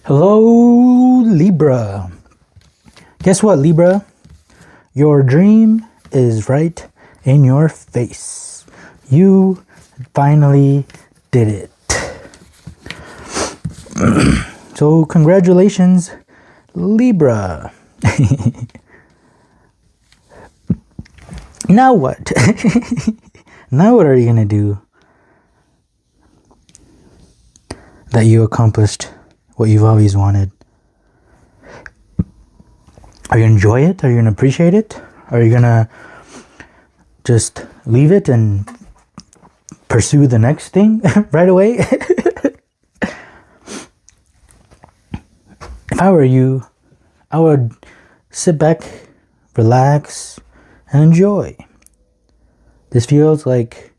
Hello, Libra. Guess what, Libra? Your dream is right in your face. You finally did it. So, congratulations, Libra. Now what? Now what are you going to do that you accomplished what you've always wanted? Are you going to enjoy it? Are you going to appreciate it? Are you going to just leave it and pursue the next thing right away? If I were you, I would sit back, relax, and enjoy. This feels like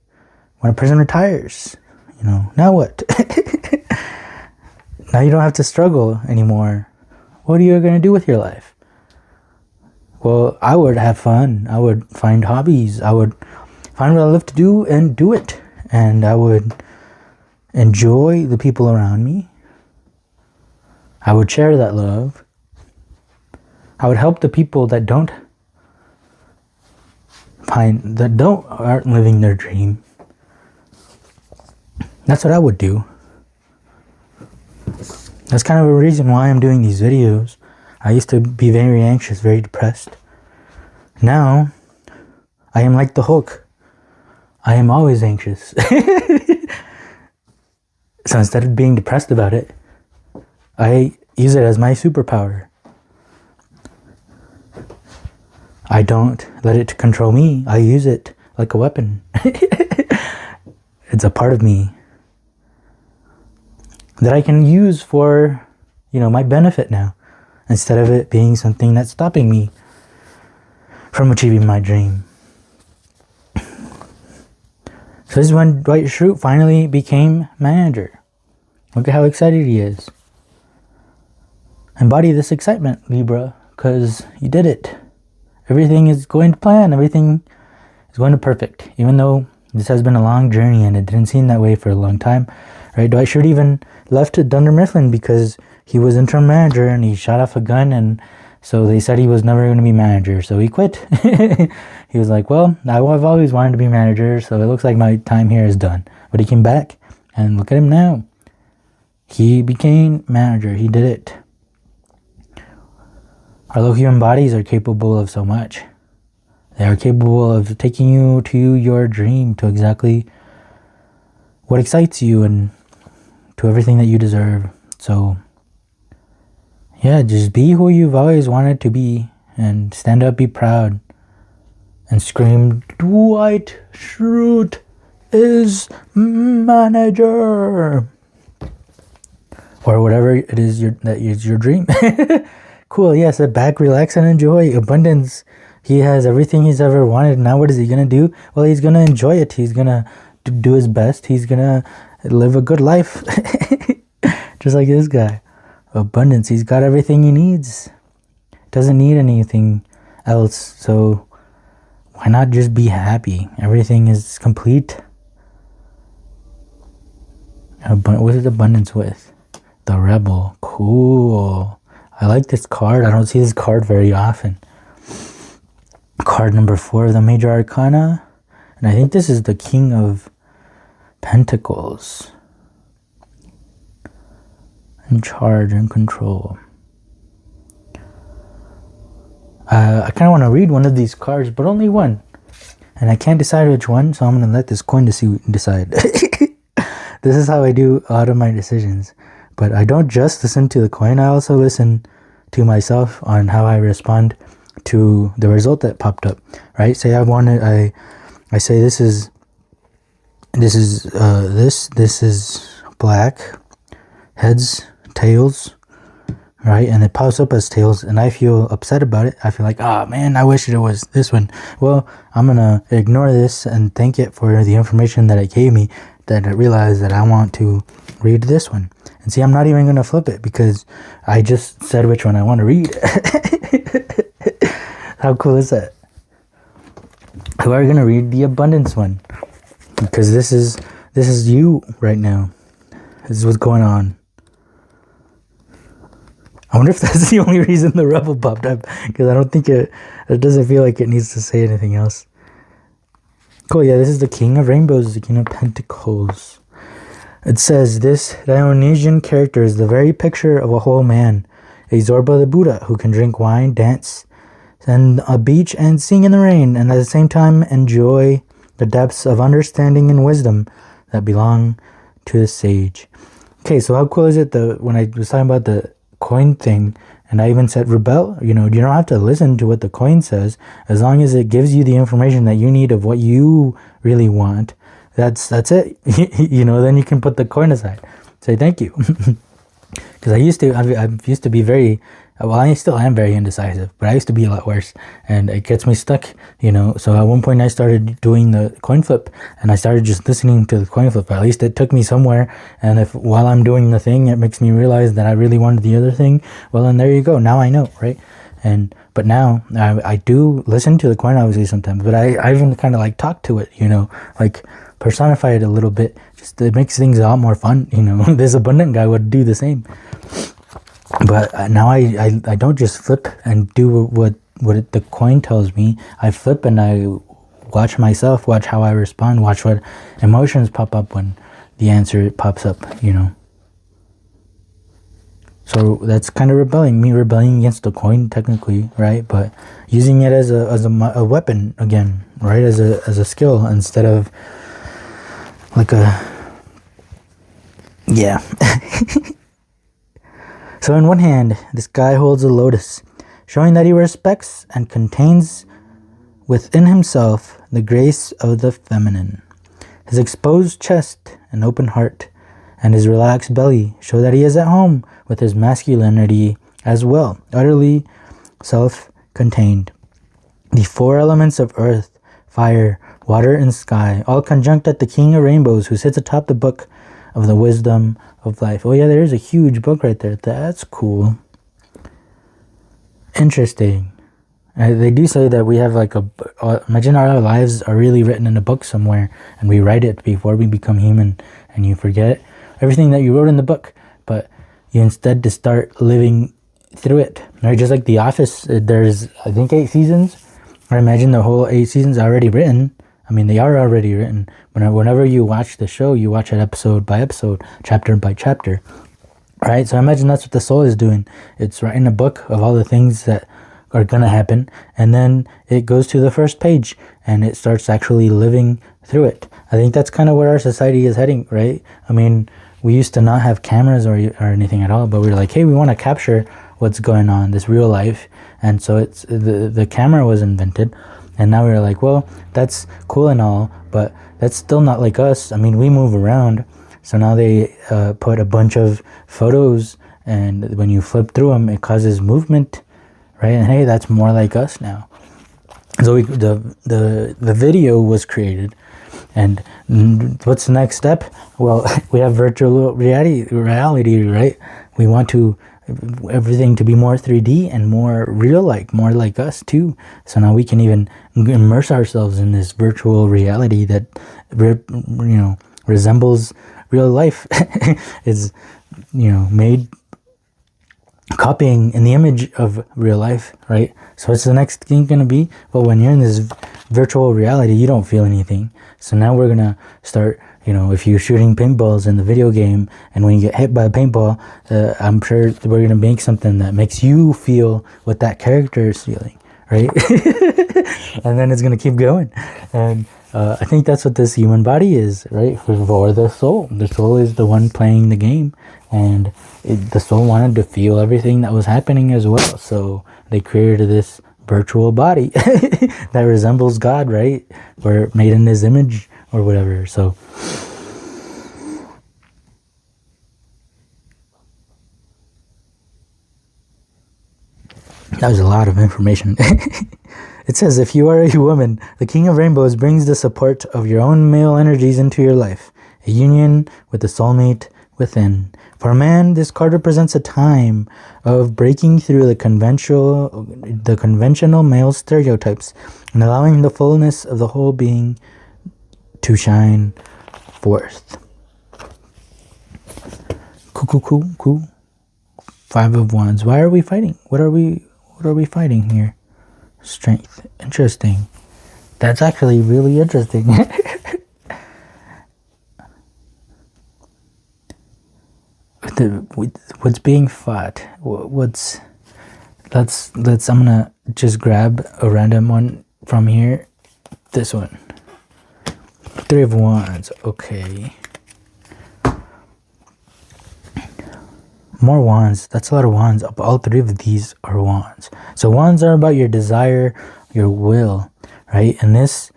when a person retires. Now what? Now you don't have to struggle anymore. What are you going to do with your life? Well, I would have fun. I would find hobbies. I would find what I love to do and do it. And I would enjoy the people around me. I would share that love. I would help the people that aren't living their dream. That's what I would do. That's kind of a reason why I'm doing these videos. I used to be very anxious, very depressed. Now, I am like the Hulk. I am always anxious. So instead of being depressed about it, I use it as my superpower. I don't let it control me. I use it like a weapon. It's a part of me that I can use for, my benefit now, instead of it being something that's stopping me from achieving my dream. So this is when Waite finally became manager. Look at how excited he is. Embody this excitement, Libra, because you did it. Everything is going to plan. Everything is going to perfect. Even though this has been a long journey and it didn't seem that way for a long time. Right? Waite even left Dunder Mifflin because he was interim manager and he shot off a gun, and so they said he was never going to be manager. So he quit. He was like, well, I've always wanted to be manager, so it looks like my time here is done. But he came back, and look at him now. He became manager. He did it. Our low human bodies are capable of so much. They are capable of taking you to your dream, to exactly what excites you and to everything that you deserve. So, yeah, just be who you've always wanted to be and stand up, be proud, and scream, DuQuette Schrute is manager. Or whatever it is that is your dream. Cool, yeah, sit back, relax, and enjoy. Abundance. He has everything he's ever wanted. Now what is he going to do? Well, he's going to enjoy it. He's going to do his best. He's going to live a good life. Just like this guy. Abundance. He's got everything he needs. Doesn't need anything else. So why not just be happy? Everything is complete. What is abundance with? The Rebel. Cool. I like this card. I don't see this card very often. Card number 4 of the Major Arcana. And I think this is the King of Pentacles. In charge and control. I kind of want to read one of these cards, but only one. And I can't decide which one, so I'm going to let this coin decide. This is how I do a lot of my decisions. But I don't just listen to the coin, I also listen to myself on how I respond to the result that popped up. Right? Say I say this is black, heads, tails, right? And it pops up as tails, and I feel upset about it. I feel like, man, I wish it was this one. Well, I'm gonna ignore this and thank it for the information that it gave me, that I realized that I want to read this one. And see, I'm not even going to flip it because I just said which one I want to read. How cool is that? So we're going to read the abundance one. Because this is you right now. This is what's going on. I wonder if that's the only reason the rebel popped up, because I don't think it doesn't feel like it needs to say anything else. Cool, yeah, this is the King of Rainbows, the King of Pentacles. It says, this Dionysian character is the very picture of a whole man, a Zorba the Buddha who can drink wine, dance, and a beach and sing in the rain, and at the same time enjoy the depths of understanding and wisdom that belong to the sage. Okay, so how cool is it that when I was talking about the coin thing, and I even said rebel, you don't have to listen to what the coin says, as long as it gives you the information that you need of what you really want. That's it. Then you can put the coin aside. Say thank you. Because I used to be very, well, I still am very indecisive, but I used to be a lot worse, and it gets me stuck, So at one point I started doing the coin flip, and I started just listening to the coin flip. At least it took me somewhere, and if while I'm doing the thing, it makes me realize that I really wanted the other thing, well, then there you go. Now I know, right? But now I do listen to the coin, obviously, sometimes, but I even kind of like talk to it, like personify it a little bit. Just it makes things a lot more fun, This abundant guy would do the same. But now I don't just flip and do what the coin tells me. I flip and I watch myself, watch how I respond, watch what emotions pop up when the answer pops up, So that's kind of me rebelling against the coin, technically, right? But using it as a weapon again, right? As a skill instead of like yeah. So in one hand, this guy holds a lotus, showing that he respects and contains within himself the grace of the feminine. His exposed chest and open heart and his relaxed belly show that he is at home with his masculinity as well, utterly self-contained. The four elements of earth, fire, water, and sky, all conjunct at the King of Rainbows, who sits atop the book of the wisdom of life. Oh yeah, there is a huge book right there. That's cool. Interesting. They do say that we have like imagine our lives are really written in a book somewhere, and we write it before we become human, and you forget everything that you wrote in the book, but you instead just start living through it, right? Just like The Office, there's I think 8 seasons. I imagine the whole 8 seasons are already written. I mean, they are already written. Whenever you watch the show, you watch it episode by episode, chapter by chapter, right? So I imagine that's what the soul is doing. It's writing a book of all the things that are going to happen, and then it goes to the first page, and it starts actually living through it. I think that's kind of where our society is heading, right? I mean, we used to not have cameras or anything at all, but we were like, hey, we want to capture what's going on, this real life. And so it's the camera was invented. And now we're like, well, that's cool and all, but that's still not like us. I mean, we move around. So now they put a bunch of photos, and when you flip through them, it causes movement, right? And hey, that's more like us now. So the video was created. And what's the next step? Well, we have virtual reality, right? We want everything to be more 3D and more more like us too. So now we can even immerse ourselves in this virtual reality that resembles real life. It's made copying in the image of real life, right? So what's the next thing going to be? Well, when you're in this virtual reality, you don't feel anything. So now we're going to start, if you're shooting paintballs in the video game, and when you get hit by a paintball, I'm sure we're going to make something that makes you feel what that character is feeling, right? And then it's going to keep going. And I think that's what this human body is, right? For the soul. The soul is the one playing the game. And the soul wanted to feel everything that was happening as well. So they created this virtual body that resembles God, right? We're made in his image or whatever. So that was a lot of information. It says, if you are a woman, the King of Rainbows brings the support of your own male energies into your life, a union with the soulmate within. For a man, this card represents a time of breaking through the conventional male stereotypes and allowing the fullness of the whole being to shine forth. Cool. Five of Wands. Why are we fighting? What are we fighting here? Strength. Interesting. That's actually really interesting. What's being fought? I'm gonna just grab a random one from here. This one. Three of Wands. Okay. More wands. That's a lot of wands. All three of these are wands. So wands are about your desire, your will, right? And this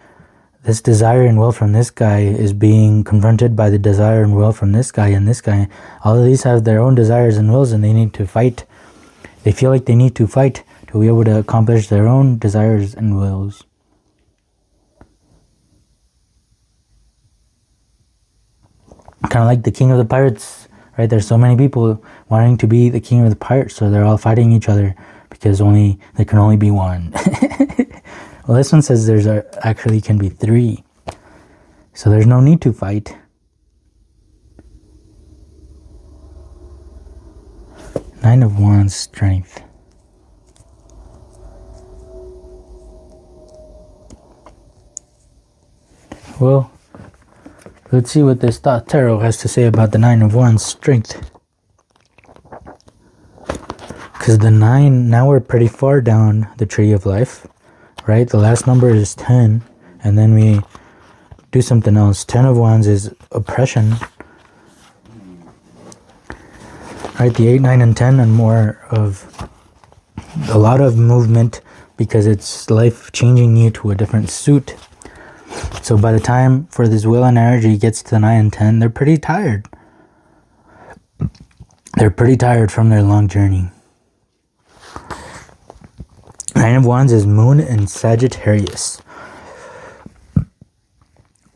desire and will from this guy is being confronted by the desire and will from this guy and this guy. All of these have their own desires and wills, and they need to fight. They feel like they need to fight to be able to accomplish their own desires and wills. Kind of like the King of the Pirates, right? There's so many people wanting to be the King of the Pirates, so they're all fighting each other because there can only be one. Well, this one says there's actually can be three, so there's no need to fight. Nine of Wands, strength. Well, let's see what this Thoth Tarot has to say about the Nine of Wands, strength. Because the 9, now we're pretty far down the tree of life, right? The last number is 10, and then we do something else. 10 of Wands is oppression. Right, the 8, 9, and 10 are more of a lot of movement because it's life changing you to a different suit. So by the time for this will and energy gets to the 9 and 10, they're pretty tired. They're pretty tired from their long journey. 9 of Wands is Moon in Sagittarius.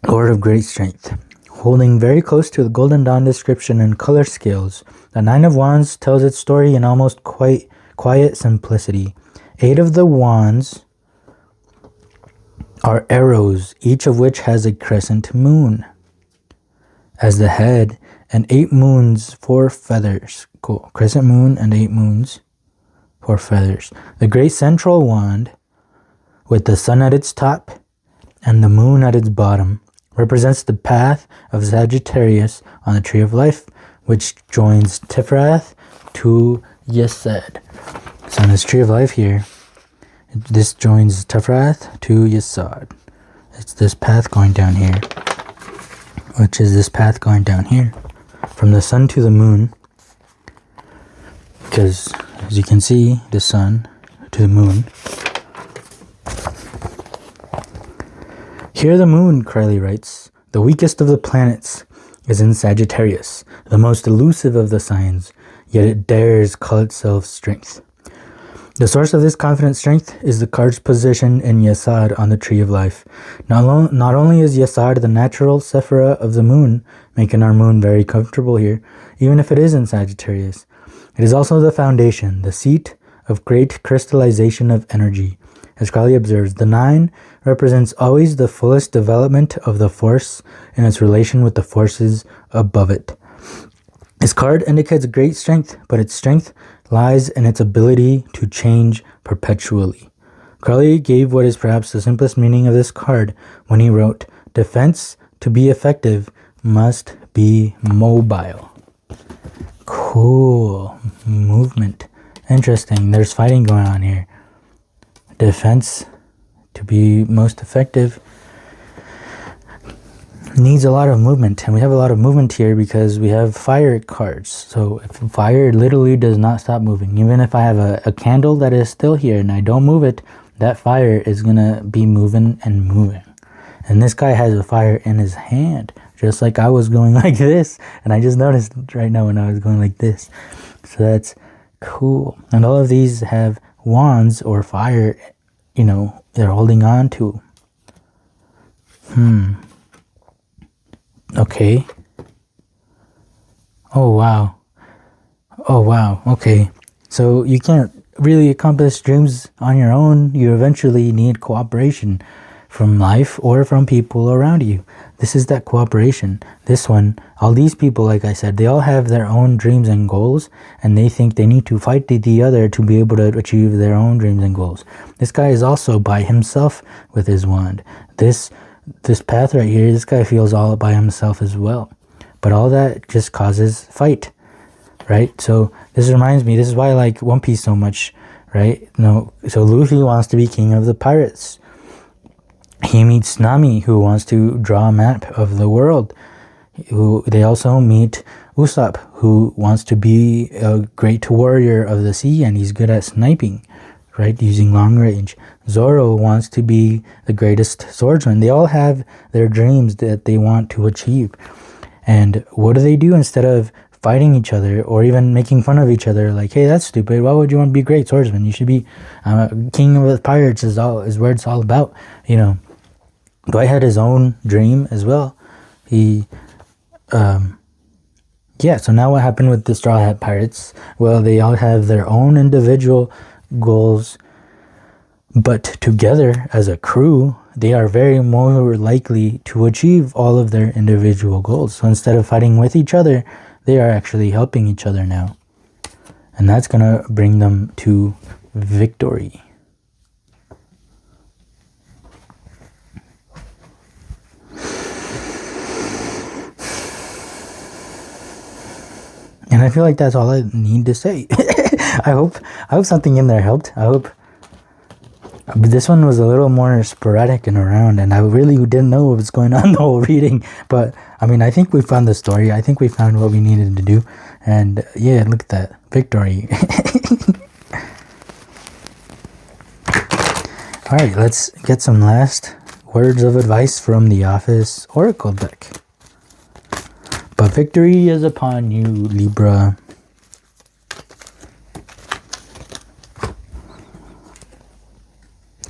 Lord of great strength. Holding very close to the Golden Dawn description and color scales, the 9 of Wands tells its story in almost quiet simplicity. 8 of the Wands are arrows, each of which has a crescent moon as the head, and 8 moons, 4 feathers. Cool. Crescent moon and 8 moons, 4 feathers. The great central wand, with the sun at its top and the moon at its bottom, represents the path of Sagittarius on the tree of life, which joins Tifrath to Yesod. So on this tree of life here, this joins Tifrath to Yesod. It's this path going down here, which is this path going down here, from the sun to the moon. Because, as you can see, the sun to the moon. Here the moon, Crowley writes, the weakest of the planets, is in Sagittarius, the most elusive of the signs, yet it dares call itself strength. The source of this confident strength is the card's position in Yesod on the tree of life. Not only is Yesod the natural sephira of the moon, making our moon very comfortable here, even if it is in Sagittarius, it is also the foundation, the seat of great crystallization of energy. As Crowley observes, the 9 represents always the fullest development of the force in its relation with the forces above it. This card indicates great strength, but its strength lies in its ability to change perpetually. Crowley gave what is perhaps the simplest meaning of this card when he wrote, "Defense, to be effective, must be mobile." Cool. Movement. Interesting. There's fighting going on here. Defense, to be most effective, needs a lot of movement, and we have a lot of movement here because we have fire cards. So if fire literally does not stop moving, even if I have a candle that is still here and I don't move it, that fire is gonna be moving and moving. And this guy has a fire in his hand, just like I was going like this, and I just noticed right now when I was going like this. So that's cool. And all of these have wands or fire, they're holding on to. Okay. Oh wow. Okay. So you can't really accomplish dreams on your own. You eventually need cooperation from life or from people around you. this is that cooperation. This one, all these people, like I said, they all have their own dreams and goals, and they think they need to fight the other to be able to achieve their own dreams and goals. This guy is also by himself with his wand. This path right here, this guy feels all by himself as well. But all that just causes fight, right? So this reminds me, this is why I like One Piece so much, right? So Luffy wants to be king of the pirates. He meets Nami, who wants to draw a map of the world. They also meet Usopp, who wants to be a great warrior of the sea, and he's good at sniping, right, using long range. Zoro wants to be the greatest swordsman. They all have their dreams that they want to achieve. And what do instead of fighting each other or even making fun of each other, like, hey, that's stupid, why would you want to be a great swordsman? You should be king of the pirates is where it's all about. Dwight had his own dream as well. So now what happened with the Straw Hat Pirates? Well, they all have their own individual goals, but together as a crew, they are very more likely to achieve all of their individual goals. So instead of fighting with each other, they are actually helping each other now. And that's going to bring them to victory. And I feel like that's all I need to say. I hope something in there helped. I hope. But this one was a little more sporadic and around, and I really didn't know what was going on the whole reading. But I mean, I think we found the story. I think we found what we needed to do. And yeah, look at that. Victory. All right, let's get some last words of advice from the Office Oracle deck. But victory is upon you, Libra.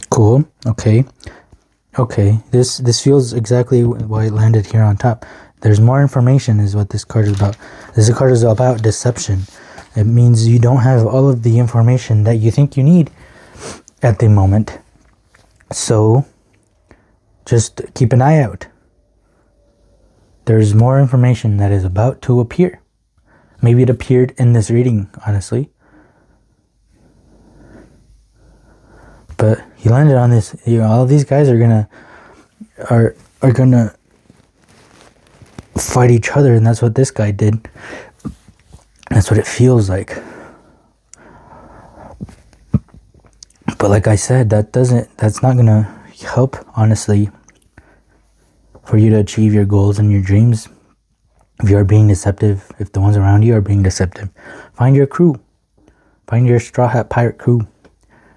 Cool. Okay. This feels exactly why it landed here on top. There's more information is what this card is about. This card is about deception. It means you don't have all of the information that you think you need at the moment. So just keep an eye out. There's more information that is about to appear. Maybe it appeared in this reading, honestly. But he landed on this. All of these guys are gonna fight each other, and that's what this guy did. That's what it feels like. But like I said, that's not gonna help, honestly, for you to achieve your goals and your dreams. If you are being deceptive, if the ones around you are being deceptive, find your crew. Find your Straw Hat Pirate crew.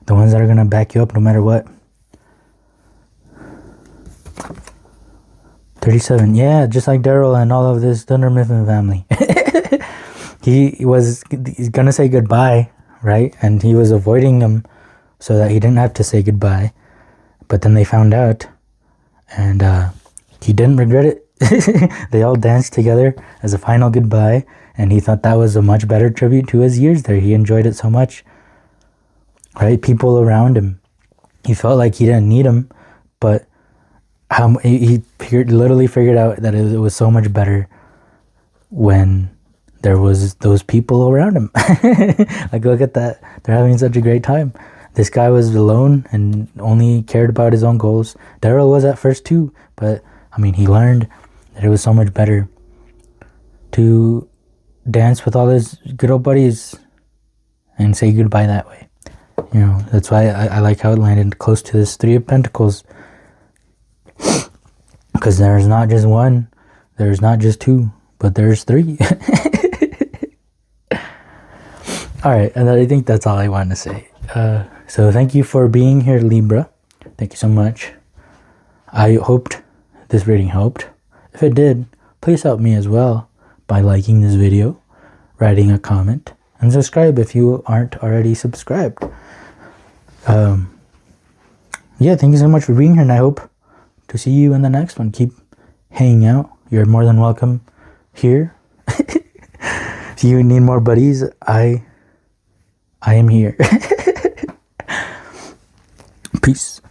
The ones that are going to back you up no matter what. 37. Yeah, just like Daryl and all of this Thunder Mifflin family. He's going to say goodbye, right? And he was avoiding them so that he didn't have to say goodbye. But then they found out. And he didn't regret it. They all danced together as a final goodbye. And he thought that was a much better tribute to his years there. He enjoyed it so much. Right? People around him. He felt like he didn't need them. But he literally figured out that it was so much better when there was those people around him. Like, look at that. They're having such a great time. This guy was alone and only cared about his own goals. Daryl was at first too. But, I mean, he learned that it was so much better to dance with all his good old buddies and say goodbye that way. That's why I like how it landed close to this Three of Pentacles. Because there's not just one, there's not just two, but there's three. Alright, and I think that's all I wanted to say. So thank you for being here, Libra. Thank you so much. I hoped this reading helped. If it did, please help me as well by liking this video, writing a comment, and subscribe if you aren't already subscribed. Yeah, thank you so much for being here, and I hope to see you in the next one. Keep hanging out. You're more than welcome here. If you need more buddies, I am here. Peace.